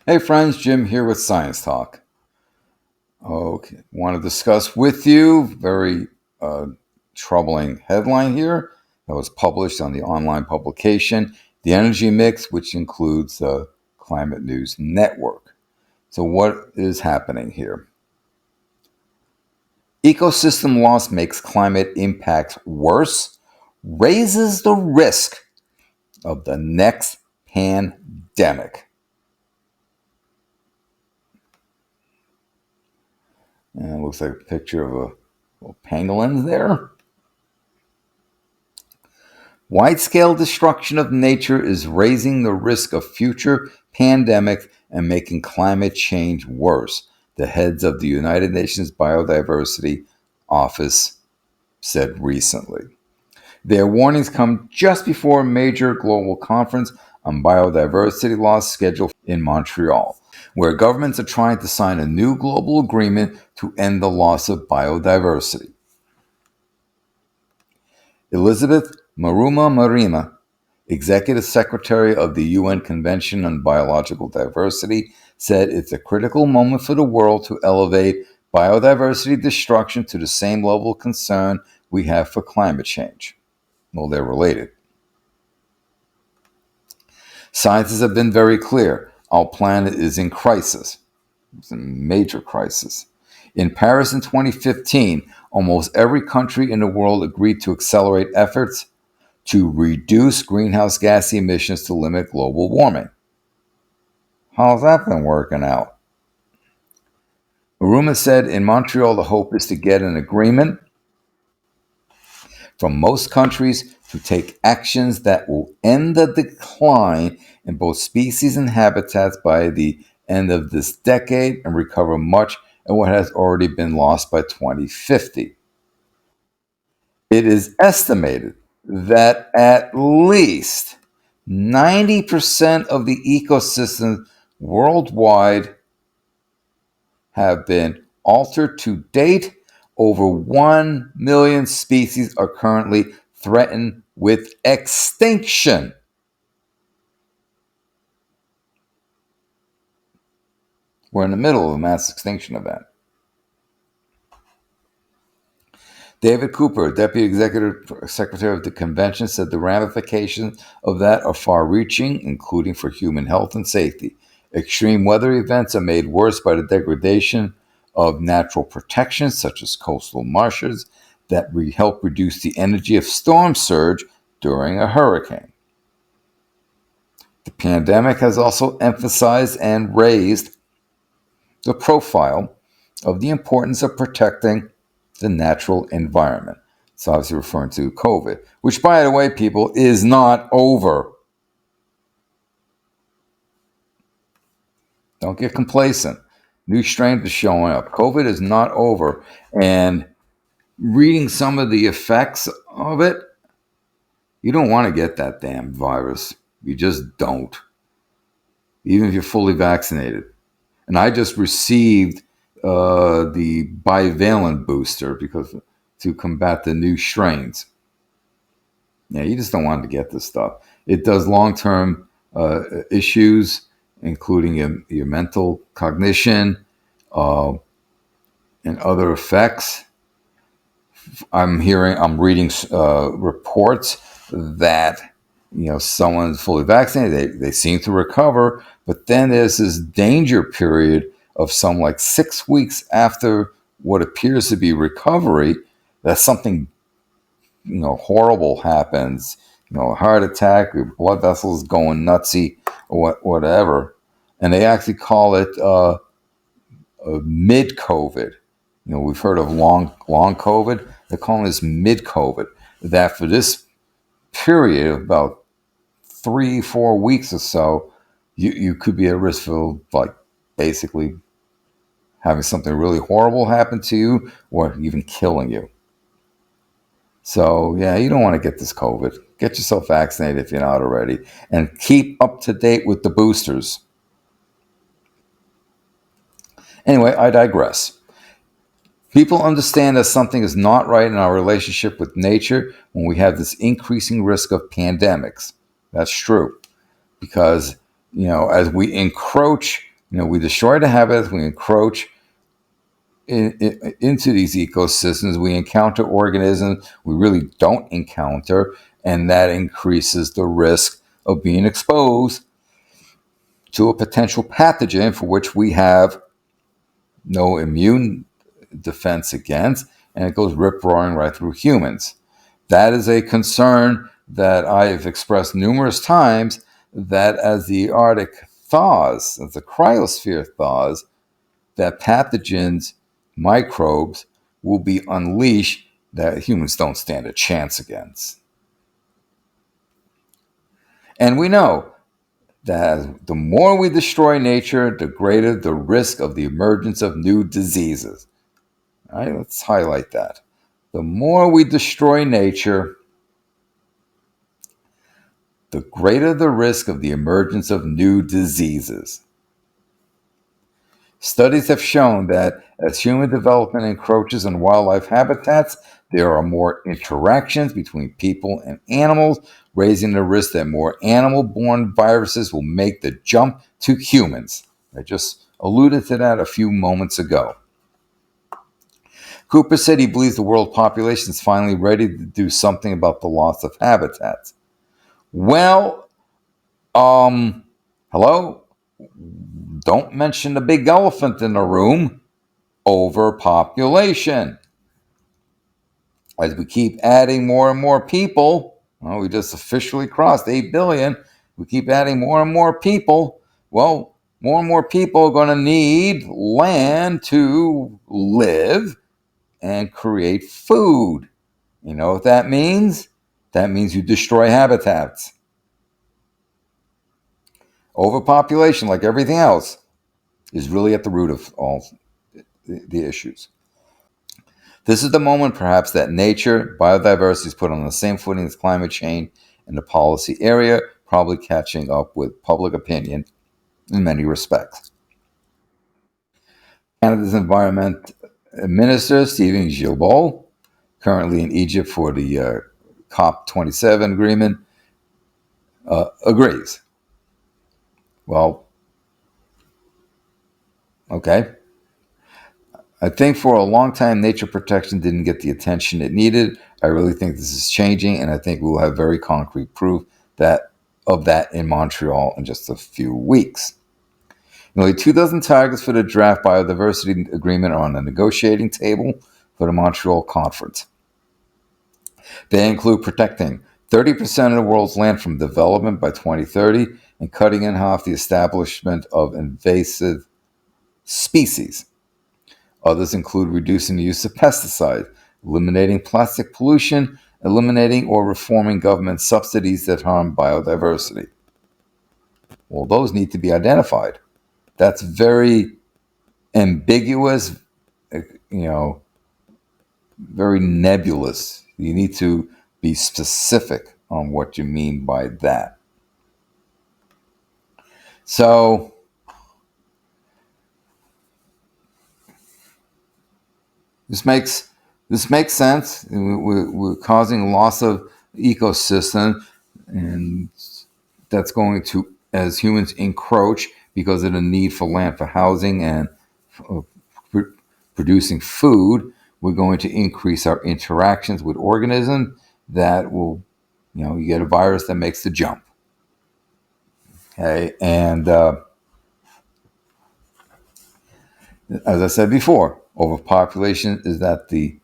Hey friends, Jim here with Science Talk. Okay, want to discuss with you very uh, troubling headline here that was published on the online publication, The Energy Mix, which includes the Climate News Network. So, what is happening here? Ecosystem loss makes climate impacts worse, raises the risk of the next pandemic. And it looks like a picture of a little pangolin there. Wide-scale destruction of nature is raising the risk of future pandemics and making climate change worse, the heads of the United Nations Biodiversity Office said recently. Their warnings come just before a major global conference on biodiversity loss scheduled in Montreal, where governments are trying to sign a new global agreement to end the loss of biodiversity. Elizabeth Maruma, Executive Secretary of the UN Convention on Biological Diversity, said it's a critical moment for the world to elevate biodiversity destruction to the same level of concern we have for climate change. Well, they're related. Scientists have been very clear. Our planet is in crisis. It's a major crisis. In Paris in 2015, almost every country in the world agreed to accelerate efforts to reduce greenhouse gas emissions to limit global warming. How's that been working out? Maruma said in Montreal the hope is to get an agreement from most countries to take actions that will end the decline in both species and habitats by the end of this decade and recover much of what has already been lost by 2050. It is estimated that at least 90% of the ecosystems worldwide have been altered to date. Over 1 million species are currently threatened with extinction. We're in the middle of a mass extinction event. David Cooper, Deputy Executive Secretary of the Convention, said the ramifications of that are far reaching, including for human health and safety. Extreme weather events are made worse by the degradation of natural protections, such as coastal marshes, that help reduce the energy of storm surge during a hurricane. The pandemic has also emphasized and raised the profile of the importance of protecting the natural environment. It's obviously referring to COVID, which, by the way, people, is not over. Don't get complacent. New strains are showing up. COVID is not over. And reading some of the effects of it, you don't want to get that damn virus. You just don't, even if you're fully vaccinated. And I just received the bivalent booster because to combat the new strains. Yeah, you just don't want to get this stuff. It does long-term issues, including your mental cognition uh, and other effects. I'm reading reports that someone's fully vaccinated, they seem to recover, but then there's this danger period of some like 6 weeks after what appears to be recovery that something horrible happens, a heart attack, your blood vessels going nutsy, or whatever, and they actually call it mid COVID. We've heard of long COVID. They're calling this mid COVID. That for this period of about 3-4 weeks or so, you could be at risk for like basically having something really horrible happen to you or even killing you. So yeah, you don't want to get this COVID. Get yourself vaccinated if you're not already, and keep up to date with the boosters. Anyway, I digress. People understand that something is not right in our relationship with nature when we have this increasing risk of pandemics. That's true. Because, as we encroach We destroy the habitats, we encroach into these ecosystems, we encounter organisms we really don't encounter, and that increases the risk of being exposed to a potential pathogen for which we have no immune defense against, and it goes rip roaring right through humans. That is a concern that I have expressed numerous times, that as the Arctic thaws, as the cryosphere thaws, that pathogens, microbes, will be unleashed that humans don't stand a chance against. And we know that the more we destroy nature, the greater the risk of the emergence of new diseases. All right, let's highlight that. The more we destroy nature, the greater the risk of the emergence of new diseases. Studies have shown that as human development encroaches on wildlife habitats, there are more interactions between people and animals, raising the risk that more animal-borne viruses will make the jump to humans. I just alluded to that a few moments ago. Cooper said he believes the world population is finally ready to do something about the loss of habitats. Well, hello? Don't mention the big elephant in the room, overpopulation. As we keep adding more and more people, well, we just officially crossed 8 billion. We keep adding more and more people. Well, more and more people are going to need land to live and create food. You know what that means? That means you destroy habitats. Overpopulation, like everything else, is really at the root of all the issues. This is the moment, perhaps, that nature, biodiversity is put on the same footing as climate change in the policy area, probably catching up with public opinion in many respects. Canada's Environment Minister, Stephen Guilbeault, currently in Egypt for the COP27 agreement, agrees. Well, okay. I think for a long time, nature protection didn't get the attention it needed. I really think this is changing, and I think we will have very concrete proof of that in Montreal in just a few weeks. Nearly 2 dozen targets for the draft biodiversity agreement are on the negotiating table for the Montreal conference. They include protecting 30% of the world's land from development by 2030 and cutting in half the establishment of invasive species. Others include reducing the use of pesticides, eliminating plastic pollution, eliminating or reforming government subsidies that harm biodiversity. Well, those need to be identified. That's very ambiguous, very nebulous. You need to be specific on what you mean by that. So, this makes sense. We're causing loss of ecosystem, and that's going to, as humans encroach because of the need for land for housing and uh, producing food, we're going to increase our interactions with organisms that will, you get a virus that makes the jump. Okay, and as I said before, overpopulation is at the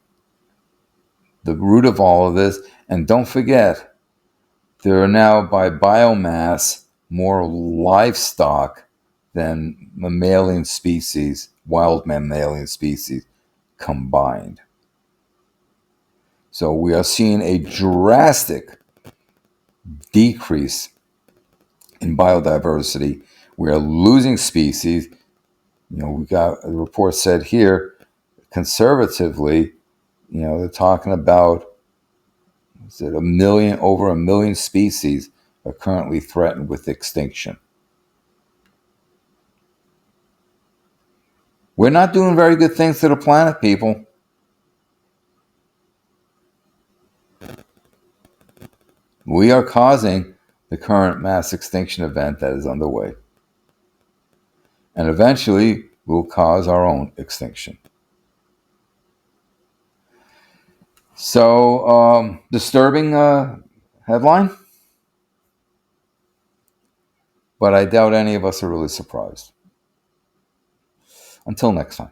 root of all of this. And don't forget, there are now, by biomass, more livestock than mammalian species, wild mammalian species combined. So we are seeing a drastic decrease in biodiversity. We are losing species. We got a report said here, conservatively, they're talking about, over a million species are currently threatened with extinction. We're not doing very good things to the planet, people. We are causing the current mass extinction event that is underway. and eventually will cause our own extinction. So, disturbing headline, but I doubt any of us are really surprised. Until next time.